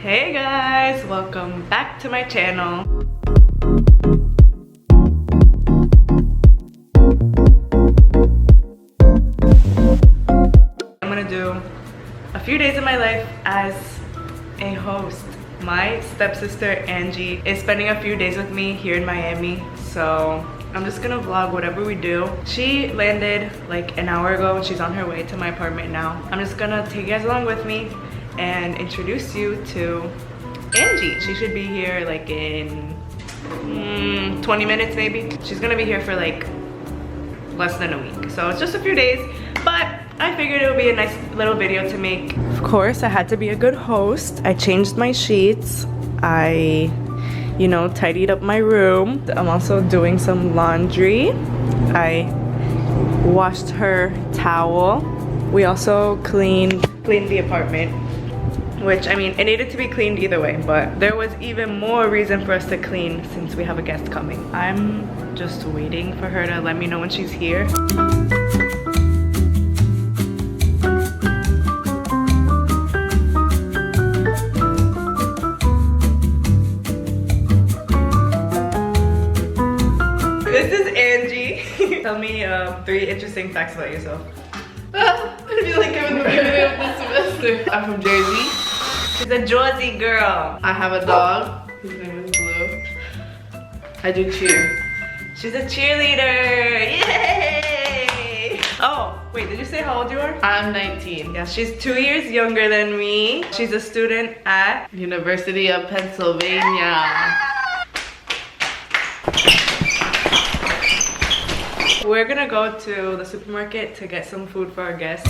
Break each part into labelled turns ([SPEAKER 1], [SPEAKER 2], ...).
[SPEAKER 1] Hey guys, welcome back to my channel. I'm gonna do a few days of my life as a host. My stepsister Angie is spending a few days with me here in Miami, so I'm just gonna vlog whatever we do. She landed like an hour ago and she's on her way to my apartment now. I'm just gonna take you guys along with me and introduce you to Angie. She should be here like in 20 minutes maybe. She's gonna be here for like less than a week. So it's just a few days, but I figured it would be a nice little video to make. Of course, I had to be a good host. I changed my sheets. I, you know, tidied up my room. I'm also doing some laundry. I washed her towel. We also cleaned the apartment, which, I mean, it needed to be cleaned either way, but there was even more reason for us to clean since we have a guest coming. I'm just waiting for her to let me know when she's here. This is Angie. Tell me 3 interesting facts about yourself.
[SPEAKER 2] I feel like I'm in the beginning of the semester. I'm from Jersey.
[SPEAKER 1] She's a Jersey girl.
[SPEAKER 2] I have a dog. His name is Blue. I do cheer.
[SPEAKER 1] She's a cheerleader. Yay! Oh, wait, did you say how old you are?
[SPEAKER 2] I'm 19.
[SPEAKER 1] Yeah, she's 2 years younger than me. She's a student at
[SPEAKER 2] University of Pennsylvania.
[SPEAKER 1] We're gonna go to the supermarket to get some food for our guests.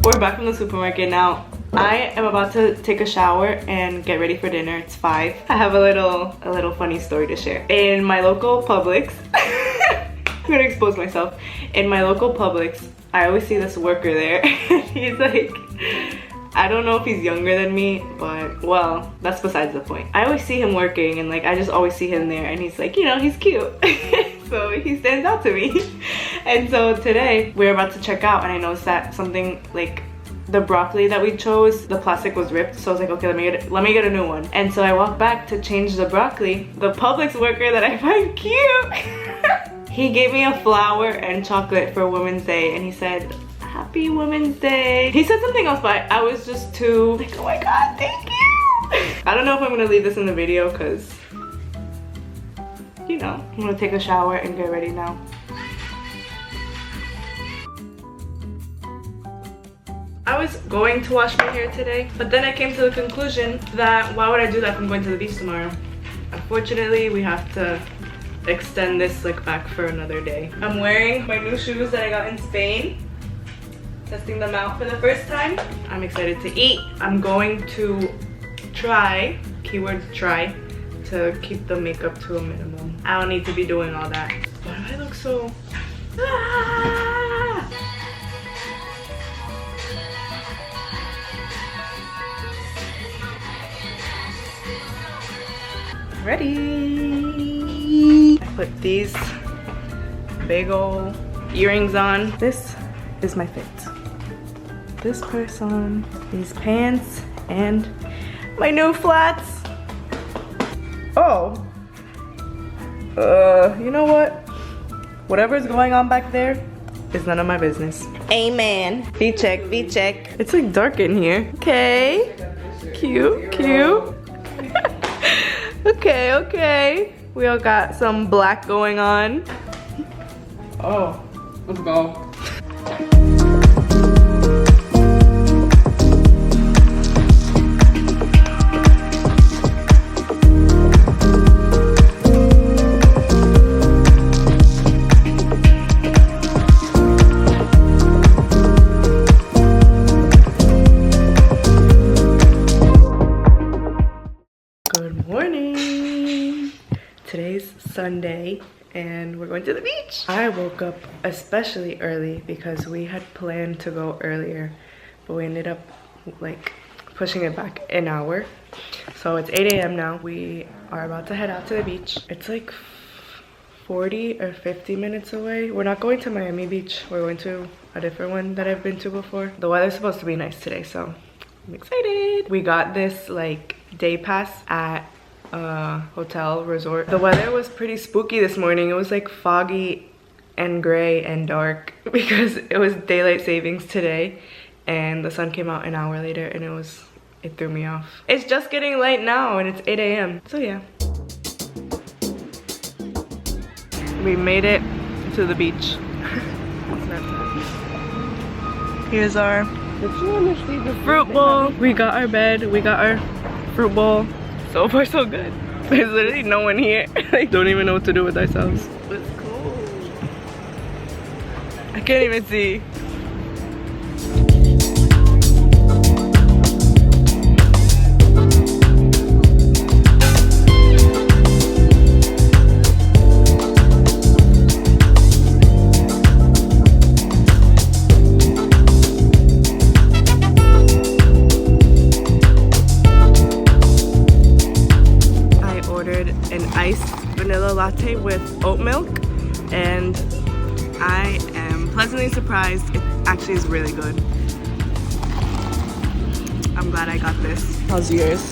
[SPEAKER 1] We're back from the supermarket now. I am about to take a shower and get ready for dinner. It's 5. I have a little funny story to share. In my local Publix, I'm gonna expose myself. In my local Publix, I always see this worker there. He's like, I don't know if he's younger than me, but well, that's besides the point. I always see him working and like I just always see him there and he's like, you know, he's cute. So he stands out to me. And so today we're about to check out and I noticed that something like the broccoli that we chose, the plastic was ripped, so I was like, okay, let me get a new one. And so I walked back to change the broccoli. The Publix worker that I find cute, he gave me a flower and chocolate for Women's Day, and he said, Happy Women's Day. He said something else, but I was just too like, oh my god, thank you. I don't know if I'm gonna leave this in the video because, you know, I'm gonna take a shower and get ready now. I was going to wash my hair today, but then I came to the conclusion that why would I do that if I'm going to the beach tomorrow? Unfortunately, we have to extend this like back for another day. I'm wearing my new shoes that I got in Spain, testing them out for the first time. I'm excited to eat. I'm going to try, keyword try, to keep the makeup to a minimum. I don't need to be doing all that. Why do I look so... Ready. I put these big old earrings on. This is my fit. This purse on, these pants, and my new flats. Oh. You know what? Whatever's going on back there is none of my business. Amen. Feet check, feet check. It's like dark in here. Okay. Cute, cute. Okay, okay. We all got some black going on.
[SPEAKER 2] Oh, let's go.
[SPEAKER 1] Good morning. Today's Sunday and we're going to the beach. I woke up especially early because we had planned to go earlier, but we ended up like pushing it back an hour. So it's 8 a.m. now. We are about to head out to the beach. It's like 40 or 50 minutes away. We're not going to Miami Beach. We're going to a different one that I've been to before. The weather's supposed to be nice today, so I'm excited. We got this like day pass at a hotel resort. The weather was pretty spooky this morning. It was like foggy and gray and dark because it was daylight savings today, and the sun came out an hour later, and it threw me off. It's just getting light now and it's 8 a.m. So yeah. We made it to the beach. Here's our fruit bowl. We got our bed, we got our fruit bowl. So far so good. There's literally no one here. Like, don't even know what to do with ourselves. It's cold. I can't even see. Latte with oat milk, and I am pleasantly surprised. It actually is really good. I'm glad I got this. How's yours?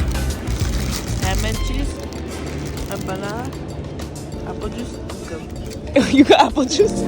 [SPEAKER 2] Ham and cheese, a banana, apple juice.
[SPEAKER 1] You got apple juice?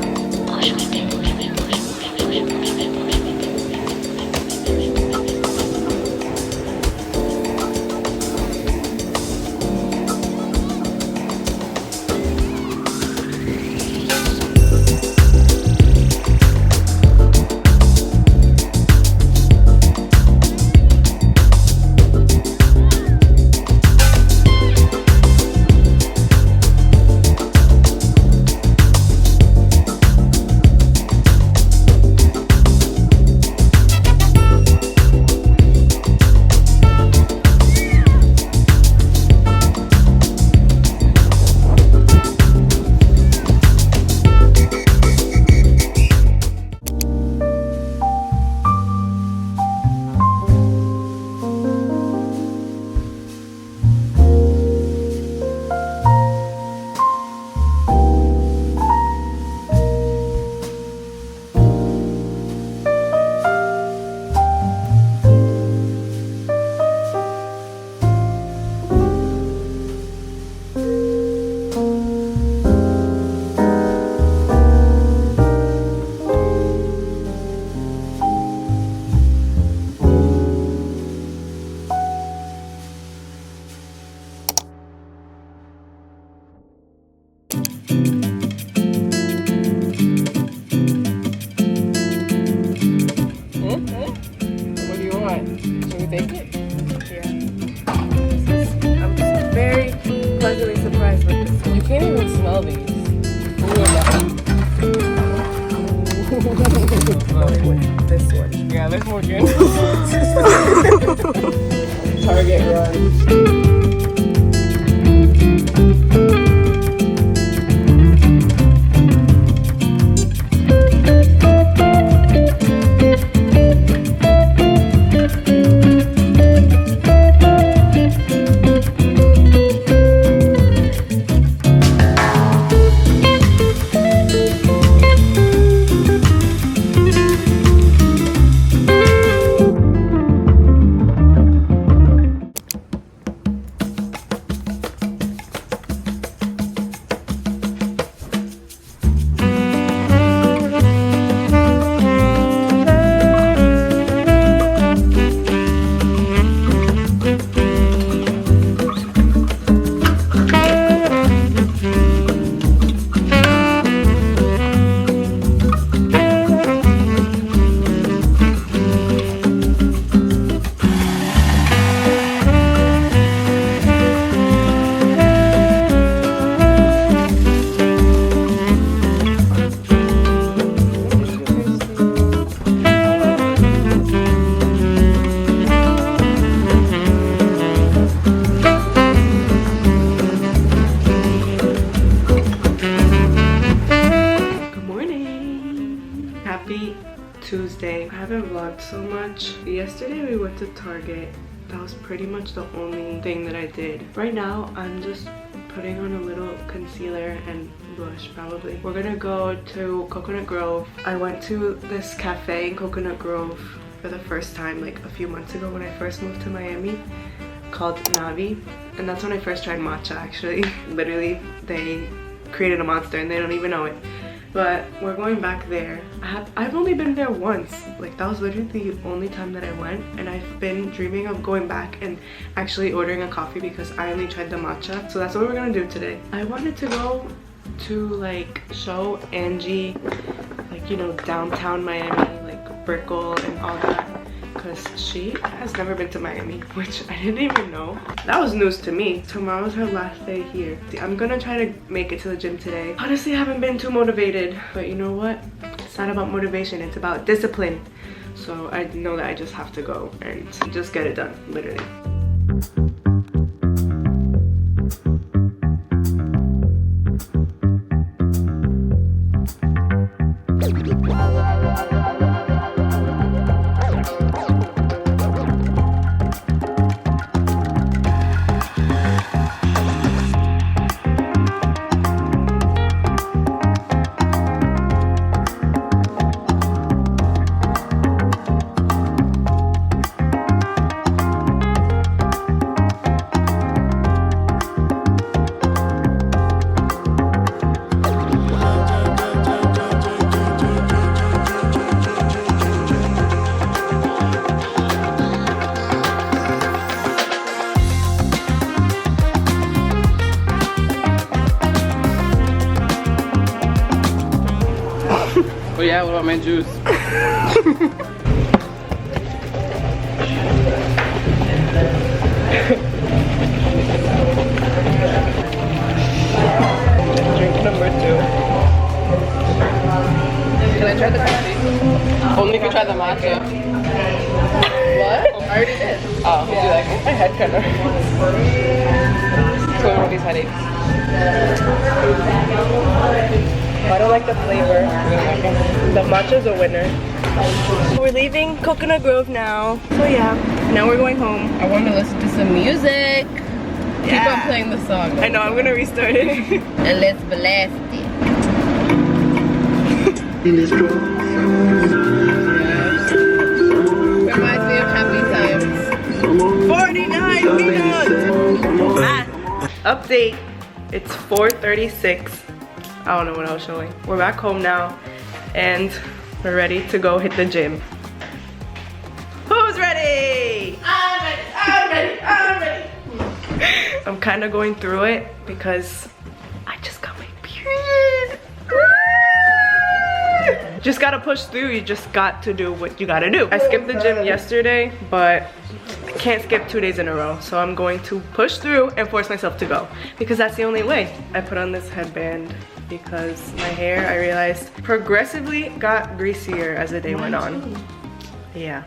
[SPEAKER 1] This one. Yeah, there's more good. Target run. so much. Yesterday we went to Target. That was pretty much the only thing that I did. Right now I'm just putting on a little concealer and blush probably. We're gonna go to Coconut Grove. I went to this cafe in Coconut Grove for the first time like a few months ago when I first moved to Miami, called Gaby, and that's when I first tried matcha actually. Literally they created a monster and they don't even know it. But we're going back there. I've only been there once. Like that was literally the only time that I went, and I've been dreaming of going back and actually ordering a coffee because I only tried the matcha. So that's what we're gonna do today. I wanted to go to like show Angie like, you know, downtown Miami, like Brickell and all that, because she has never been to Miami, which I didn't even know. That was news to me. Tomorrow's her last day here. I'm gonna try to make it to the gym today. Honestly, I haven't been too motivated, but you know what? It's not about motivation, it's about discipline. So I know that I just have to go and just get it done, literally.
[SPEAKER 2] Oh yeah, what about my juice?
[SPEAKER 1] Drink number 2.
[SPEAKER 2] Can I try the coffee? Only if you try the matcha. What? I already did. Oh, do you like it?
[SPEAKER 1] My head kinda
[SPEAKER 2] What's going on with these headaches?
[SPEAKER 1] I don't like the flavor. The matcha's a winner. We're leaving Coconut Grove now. So yeah, now we're going home.
[SPEAKER 2] I want to listen to some music. Keep on playing the song.
[SPEAKER 1] I know, I'm gonna restart it.
[SPEAKER 2] And let's blast it. Reminds me of happy times.
[SPEAKER 1] 49 minutes! Update, it's 4:36. I don't know what I was showing. We're back home now and we're ready to go hit the gym. Who's ready? I'm ready, I'm ready, I'm ready. I'm kind of going through it because I just got my period. Just gotta push through, you just got to do what you gotta do. I skipped the gym yesterday, but I can't skip 2 days in a row. So I'm going to push through and force myself to go because that's the only way. I put on this headband because my hair, I realized, progressively got greasier as the day went on. Yeah.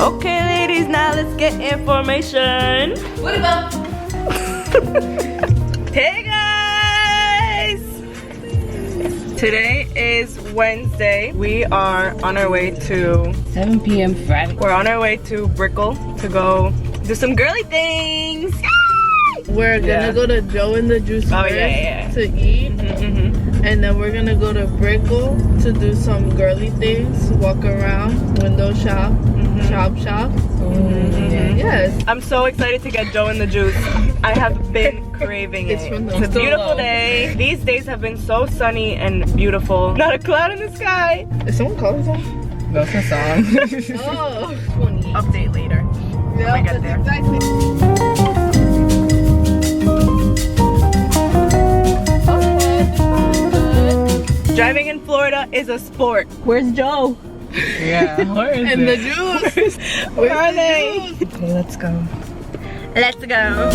[SPEAKER 1] Okay, ladies, now let's get information.
[SPEAKER 2] What about?
[SPEAKER 1] Hey guys! Today is Wednesday. We are on our way to
[SPEAKER 2] 7 p.m. Friday.
[SPEAKER 1] We're on our way to Brickell to go do some girly things.
[SPEAKER 3] We're gonna go to Joe and the Juice first to eat, and then we're gonna go to Brickell to do some girly things, walk around, window shop, shop. Yes.
[SPEAKER 1] I'm so excited to get Joe and the Juice. I have been craving it. It's a beautiful day. These days have been so sunny and beautiful. Not a cloud in the sky.
[SPEAKER 3] Is someone calling song?
[SPEAKER 2] That's a song.
[SPEAKER 3] Oh,
[SPEAKER 1] Update later.
[SPEAKER 3] yeah,
[SPEAKER 1] I get there.
[SPEAKER 3] exactly.
[SPEAKER 1] Driving in Florida is a sport.
[SPEAKER 2] Where's Joe? Yeah, where is
[SPEAKER 3] And the juice.
[SPEAKER 1] Where are they?
[SPEAKER 2] Okay, let's go.
[SPEAKER 1] Let's go.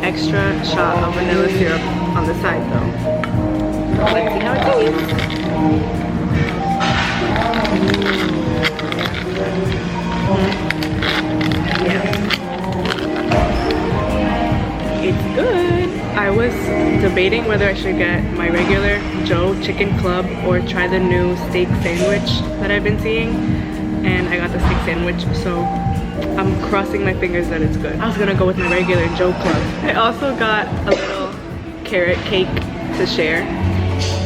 [SPEAKER 1] Extra shot of vanilla syrup on the side though. Let's see how it tastes. Yeah. It's good. I was debating whether I should get my regular Joe Chicken Club or try the new steak sandwich that I've been seeing. And I got the steak sandwich, so I'm crossing my fingers that it's good. I was gonna go with my regular Joe Club. I also got a little carrot cake to share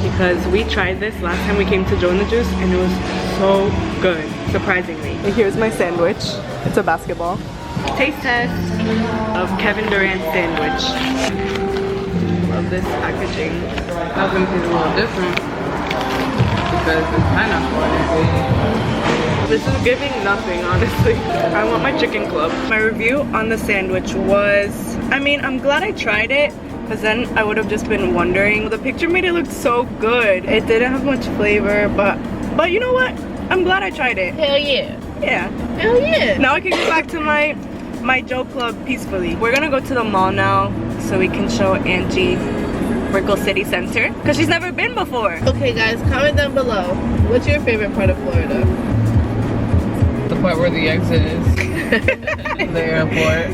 [SPEAKER 1] because we tried this last time we came to Joe and the Juice and it was so good, surprisingly. And here's my sandwich. It's a basketball. Taste test of Kevin Durant's sandwich. Love this packaging.
[SPEAKER 2] I think it's a little different because it's pineapple on it.
[SPEAKER 1] This is giving nothing, honestly. I want my chicken club. My review on the sandwich was, I mean, I'm glad I tried it, because then I would have just been wondering. The picture made it look so good. It didn't have much flavor, but you know what? I'm glad I tried it.
[SPEAKER 3] Hell yeah.
[SPEAKER 1] Yeah.
[SPEAKER 3] Hell yeah.
[SPEAKER 1] Now I can go back to my Joe Club peacefully. We're gonna go to the mall now so we can show Angie Brickell City Center, because she's never been before.
[SPEAKER 3] Okay guys, comment down below. What's your favorite part of Florida?
[SPEAKER 2] The part where the exit is. The airport.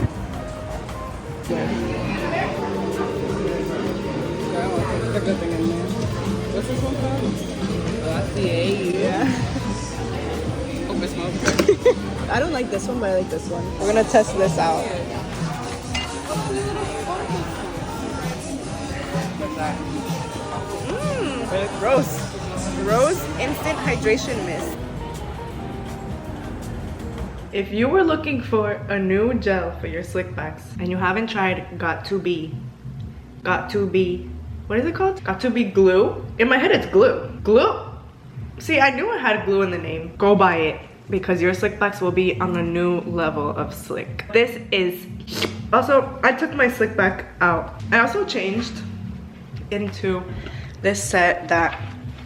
[SPEAKER 2] What's this one called? That's the A. Yeah. Hope it smells good.
[SPEAKER 1] I don't like this one, but I like this one. We're gonna test this out.
[SPEAKER 2] What's that?
[SPEAKER 1] Rose Instant Hydration Mist. If you were looking for a new gel for your slick backs and you haven't tried Got2b, what is it called? Got2b glue? In my head it's glue. Glue? See, I knew it had glue in the name. Go buy it because your slick backs will be on a new level of slick. This is, also, I took my slick back out. I also changed into this set that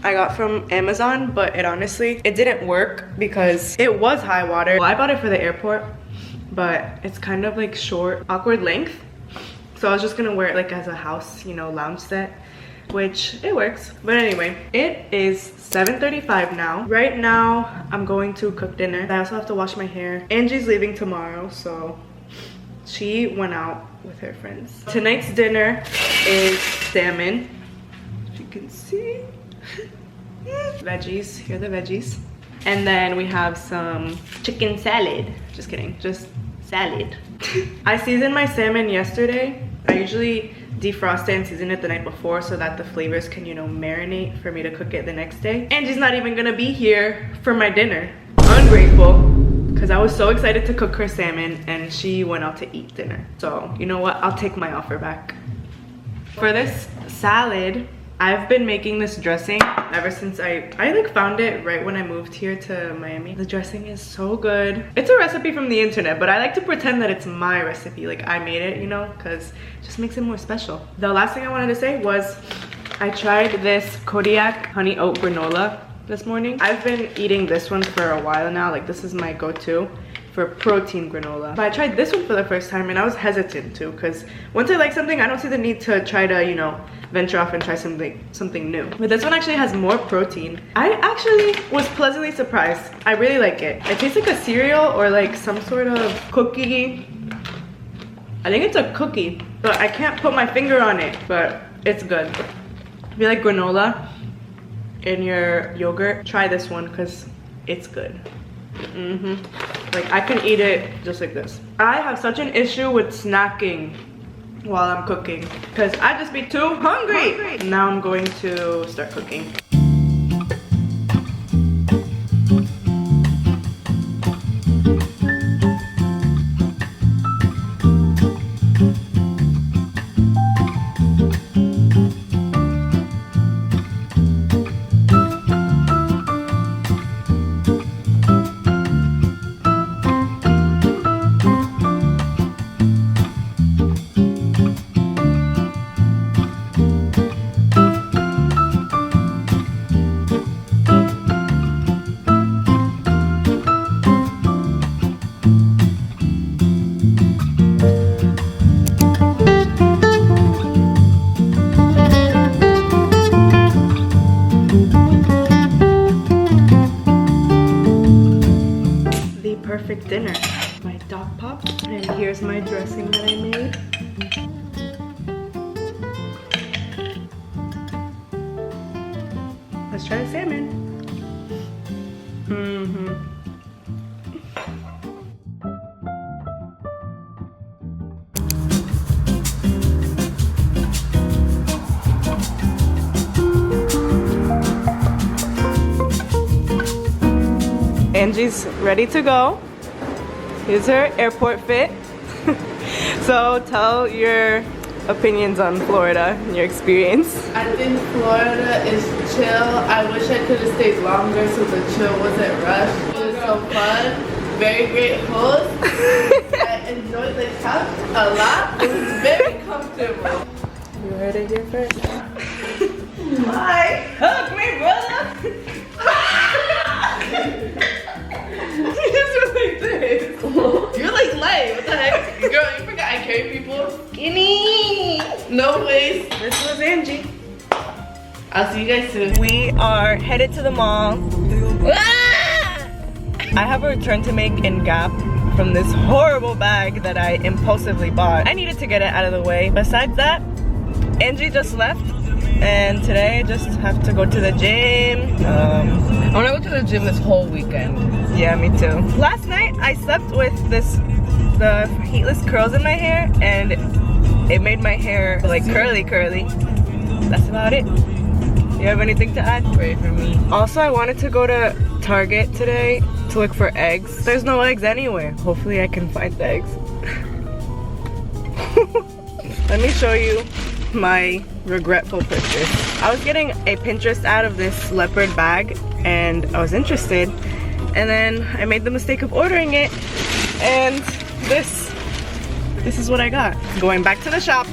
[SPEAKER 1] I got from Amazon, but it didn't work because it was high water. Well, I bought it for the airport, but it's kind of like short, awkward length. So I was just gonna wear it like as a house, you know, lounge set, which it works. But anyway, it is 7:35 now. Right now, I'm going to cook dinner. I also have to wash my hair. Angie's leaving tomorrow, so she went out with her friends. Tonight's dinner is salmon, as you can see. Veggies, here are the veggies. And then we have some chicken salad. Just kidding, just salad. I seasoned my salmon yesterday. I usually defrost it and season it the night before so that the flavors can, you know, marinate for me to cook it the next day. Angie's not even gonna be here for my dinner. Ungrateful, because I was so excited to cook her salmon and she went out to eat dinner. So, you know what, I'll take my offer back. For this salad, I've been making this dressing ever since I like found it right when I moved here to Miami. The dressing is so good. It's a recipe from the internet, but I like to pretend that it's my recipe, like I made it, you know, because it just makes it more special. The last thing I wanted to say was I tried this Kodiak honey oat granola this morning. I've been eating this one for a while now. Like, this is my go-to for protein granola. But I tried this one for the first time and I was hesitant too, because once I like something, I don't see the need to try to, you know, venture off and try something new. But this one actually has more protein. I actually was pleasantly surprised. I really like it. It tastes like a cereal or like some sort of cookie. I think it's a cookie, but I can't put my finger on it, but it's good. If you like granola in your yogurt, try this one because it's good. Like, I can eat it just like this. I have such an issue with snacking while I'm cooking because I just be too hungry. Now I'm going to start cooking. Perfect dinner. My dog pop, and here's my dressing that I made. Let's try the salmon. Angie's ready to go. Here's her airport fit. So tell your opinions on Florida and your experience.
[SPEAKER 3] I think Florida is chill. I wish I could have stayed longer so the chill wasn't rushed. It was so fun. Very great host. I enjoyed the couch a lot. It was very comfortable.
[SPEAKER 1] You heard it here first. Bye. Hug me, brother. You just went like this. You're like light. What the heck? Girl, you forgot I carry people. Skinny. No waist. This was Angie. I'll see you guys soon. We are headed to the mall. I have a return to make in Gap from this horrible bag that I impulsively bought. I needed to get it out of the way. Besides that, Angie just left. And today I just have to go to the gym.
[SPEAKER 2] I want to go to the gym this whole weekend.
[SPEAKER 1] Yeah, me too. Last night I slept with the heatless curls in my hair, and it made my hair like curly. That's about it. You have anything to add?
[SPEAKER 2] Pray for me.
[SPEAKER 1] Also, I wanted to go to Target today to look for eggs. There's no eggs anywhere. Hopefully I can find the eggs. Let me show you my regretful purchase. I was getting a Pinterest ad of this leopard bag and I was interested, and then I made the mistake of ordering it, and this is what I got. Going back to the shop.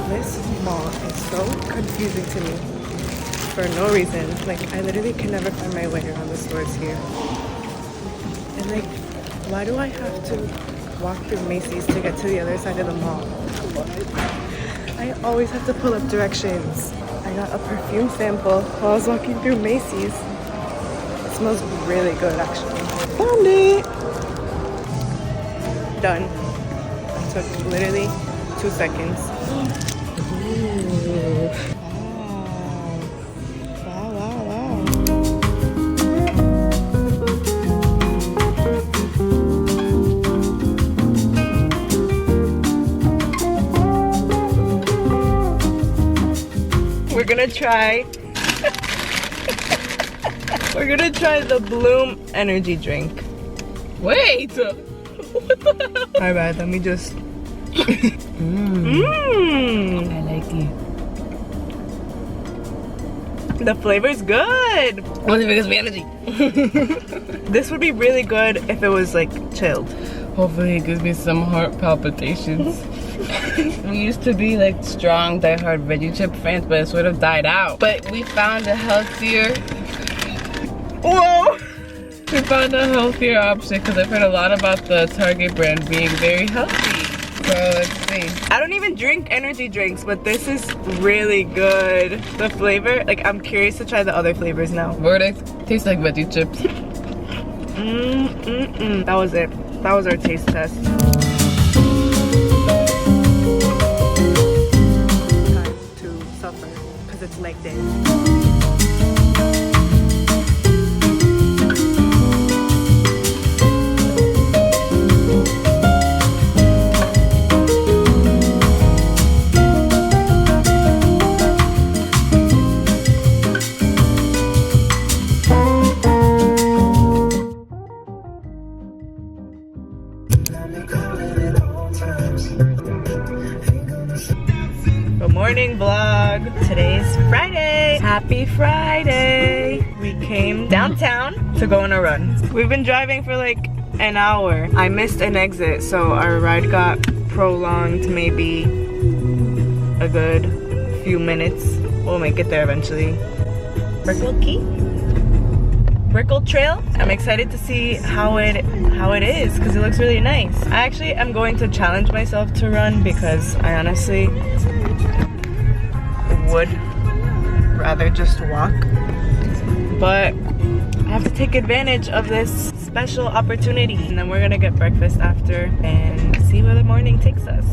[SPEAKER 1] This mall is so confusing to me for no reason. Like, I literally can never find my way around the stores here. And like, why do I have to walk through Macy's to get to the other side of the mall? I always have to pull up directions. I got a perfume sample while I was walking through Macy's. It smells really good, actually. Found it! Done. It took literally 2 seconds. Ooh. Wow. We're gonna try the Bloom energy drink.
[SPEAKER 2] Wait!
[SPEAKER 1] My bad, let me just
[SPEAKER 2] I like it.
[SPEAKER 1] The flavor's good.
[SPEAKER 2] Only because we energy.
[SPEAKER 1] This would be really good if it was like chilled.
[SPEAKER 2] Hopefully it gives me some heart palpitations. We used to be like strong diehard veggie chip fans, but it sort of died out. But we found a healthier.
[SPEAKER 1] Whoa!
[SPEAKER 2] We found a healthier option because I've heard a lot about the Target brand being very healthy. So let's see.
[SPEAKER 1] I don't even drink energy drinks, but this is really good. The flavor, like I'm curious to try the other flavors now.
[SPEAKER 2] Word, it tastes like veggie chips.
[SPEAKER 1] That was it. That was our taste test. Time to suffer because it's leg day. Good morning vlog. Today's Friday. Happy Friday. We came downtown to go on a run. We've been driving for like an hour. I missed an exit, so our ride got prolonged maybe a good few minutes. We'll make it there eventually. Brickell Key? Brickell Trail. I'm excited to see how it is because it looks really nice. I actually am going to challenge myself to run because I honestly would rather just walk, but I have to take advantage of this special opportunity, and then we're gonna get breakfast after and see where the morning takes us.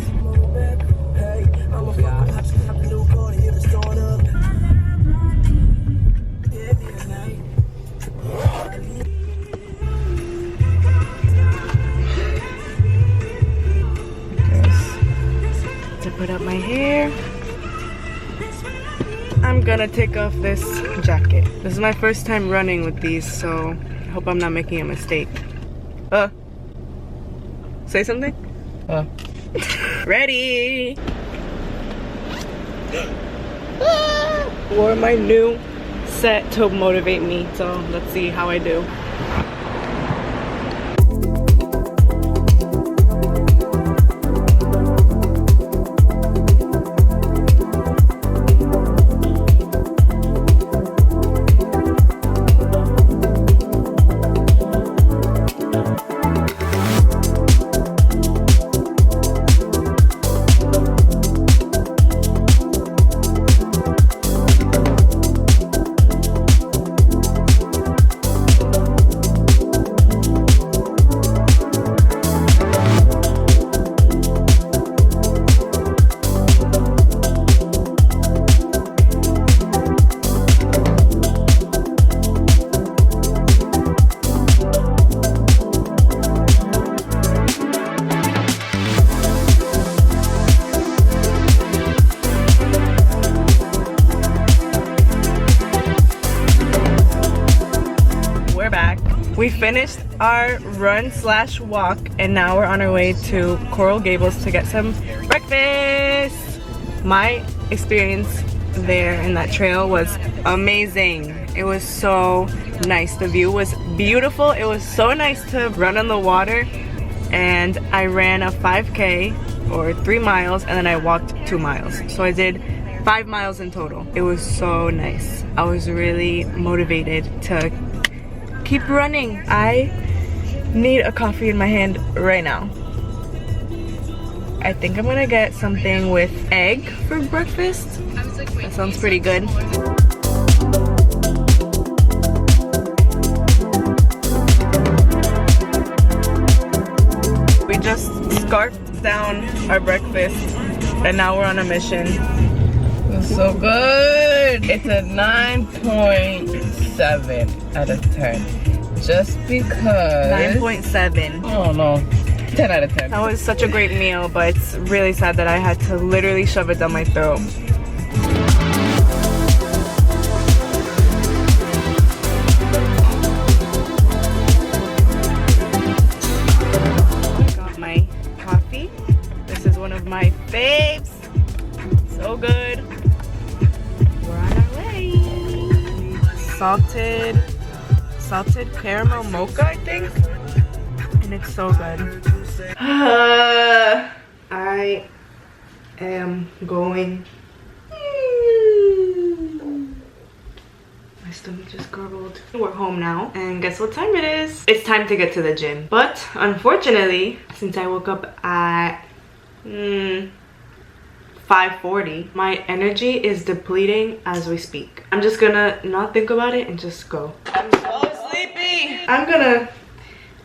[SPEAKER 1] To put up my hair, I'm gonna take off this jacket. This is my first time running with these, so I hope I'm not making a mistake. Say something? Ready! Wore my new set to motivate me, so let's see how I do. We finished our run/walk and now we're on our way to Coral Gables to get some breakfast. My experience there in that trail was amazing. It was so nice. The view was beautiful. It was so nice to run on the water, and I ran a 5K or 3 miles and then I walked 2 miles. So I did 5 miles in total. It was so nice. I was really motivated to keep running. I need a coffee in my hand right now. I think I'm gonna get something with egg for breakfast. That sounds pretty good. We just scarfed down our breakfast and now we're on a mission.
[SPEAKER 2] It's so good. It's a 9.7 out of 10. Just because
[SPEAKER 1] 9.7.
[SPEAKER 2] Oh no, 10 out of 10.
[SPEAKER 1] That was such a great meal, but it's really sad that I had to literally shove it down my throat. Got my coffee. This is one of my faves. So good. We're on our way. salted caramel mocha, I think, and it's so good. I am going. My stomach just gurgled. We're home now, and guess what time it is? It's time to get to the gym. But unfortunately, since I woke up at 5:40, my energy is depleting as we speak. I'm just gonna not think about it and just go. I'm so sleepy. I'm gonna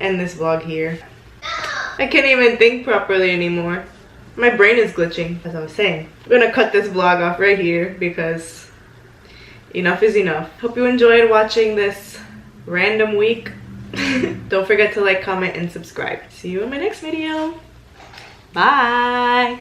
[SPEAKER 1] end this vlog here. I can't even think properly anymore. My brain is glitching, as I was saying. I'm gonna cut this vlog off right here because enough is enough. Hope you enjoyed watching this random week. Don't forget to like, comment, and subscribe. See you in my next video. Bye.